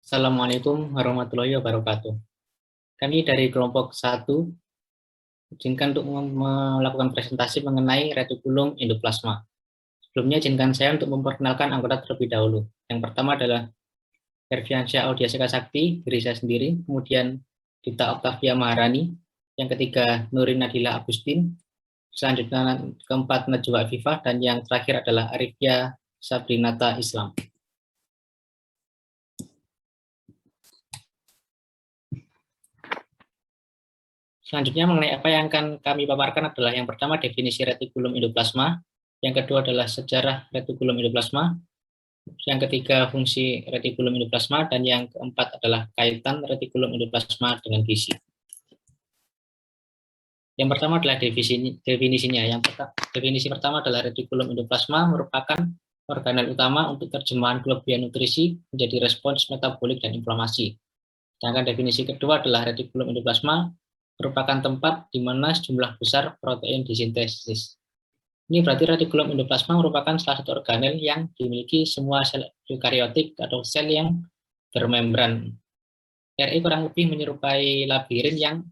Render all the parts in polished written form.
Assalamualaikum warahmatullahi wabarakatuh. Kami dari kelompok 1 izinkan untuk melakukan presentasi mengenai retikulum endoplasma. Sebelumnya izinkan saya untuk memperkenalkan anggota terlebih dahulu. Yang pertama adalah Herfiansyah Audia Sekasakti, diri saya sendiri, kemudian Dita Octavia Maharani, yang ketiga Nurin Nadila Agustin, selanjutnya keempat Najwa Afifah, dan yang terakhir adalah Arifia Sabrinata Islam. Selanjutnya mengenai apa yang akan kami paparkan adalah yang pertama definisi retikulum endoplasma, yang kedua adalah sejarah retikulum endoplasma, yang ketiga fungsi retikulum endoplasma, dan yang keempat adalah kaitan retikulum endoplasma dengan gizi. Yang pertama adalah definisinya. Definisi pertama adalah retikulum endoplasma merupakan organel utama untuk terjemahan kelebihan nutrisi menjadi respons metabolik dan inflamasi. Sedangkan definisi kedua adalah retikulum endoplasma merupakan tempat di mana sejumlah besar protein disintesis. Ini berarti retikulum endoplasma merupakan salah satu organel yang dimiliki semua sel eukariotik atau sel yang bermembran. RI kurang lebih menyerupai labirin yang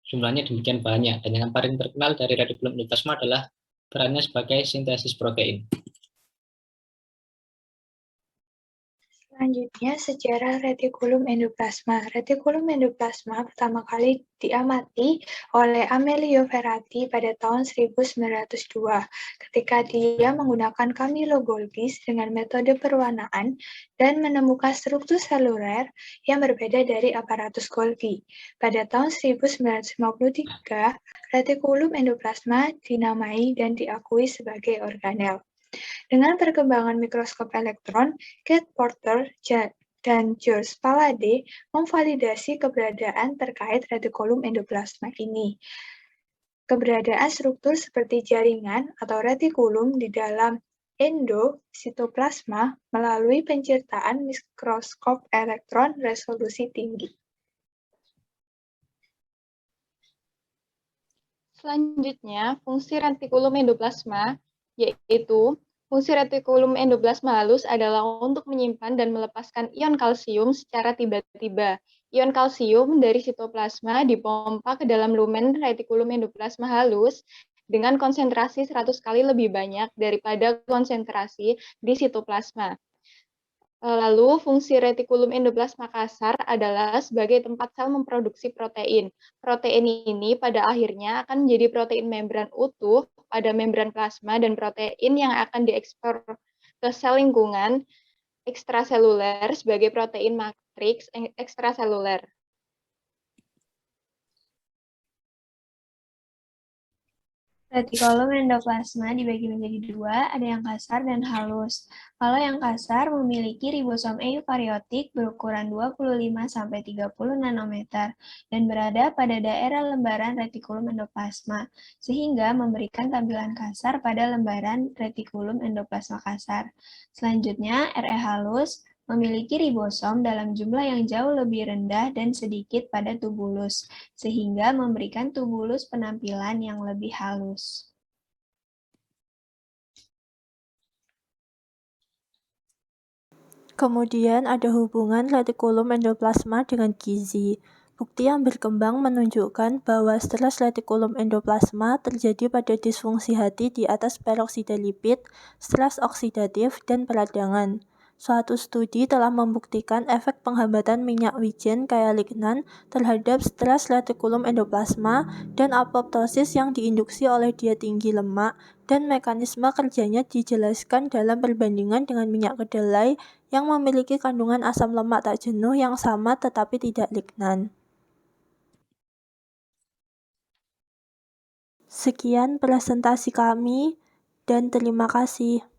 jumlahnya demikian banyak, dan yang paling terkenal dari retikulum endoplasma adalah perannya sebagai sintesis protein. Selanjutnya, sejarah retikulum endoplasma. Retikulum endoplasma pertama kali diamati oleh Amelio Ferrati pada tahun 1902 ketika dia menggunakan Camillo Golgi dengan metode perwarnaan dan menemukan struktur seluler yang berbeda dari aparatus Golgi. Pada tahun 1953, retikulum endoplasma dinamai dan diakui sebagai organel. Dengan perkembangan mikroskop elektron, Kate Porter dan George Pallade memvalidasi keberadaan terkait retikulum endoplasma ini. Keberadaan struktur seperti jaringan atau retikulum di dalam endositoplasma melalui penciptaan mikroskop elektron resolusi tinggi. Selanjutnya, fungsi retikulum endoplasma yaitu fungsi retikulum endoplasma halus adalah untuk menyimpan dan melepaskan ion kalsium secara tiba-tiba. Ion kalsium dari sitoplasma dipompa ke dalam lumen retikulum endoplasma halus dengan konsentrasi 100 kali lebih banyak daripada konsentrasi di sitoplasma. Lalu, fungsi retikulum endoplasma kasar adalah sebagai tempat sel memproduksi protein. Protein ini pada akhirnya akan menjadi protein membran utuh pada membran plasma dan protein yang akan diekspor ke sel lingkungan ekstraseluler sebagai protein matriks ekstraseluler. Retikulum endoplasma dibagi menjadi dua, ada yang kasar dan halus. Kalau yang kasar memiliki ribosom eukariotik berukuran 25-30 nanometer dan berada pada daerah lembaran retikulum endoplasma, sehingga memberikan tampilan kasar pada lembaran retikulum endoplasma kasar. Selanjutnya, RE halus memiliki ribosom dalam jumlah yang jauh lebih rendah dan sedikit pada tubulus, sehingga memberikan tubulus penampilan yang lebih halus. Kemudian ada hubungan retikulum endoplasma dengan gizi. Bukti yang berkembang menunjukkan bahwa stres retikulum endoplasma terjadi pada disfungsi hati di atas peroksida lipid, stres oksidatif, dan peradangan. Suatu studi telah membuktikan efek penghambatan minyak wijen kaya lignan terhadap stres retikulum endoplasma dan apoptosis yang diinduksi oleh diet tinggi lemak, dan mekanisme kerjanya dijelaskan dalam perbandingan dengan minyak kedelai yang memiliki kandungan asam lemak tak jenuh yang sama tetapi tidak lignan. Sekian presentasi kami dan terima kasih.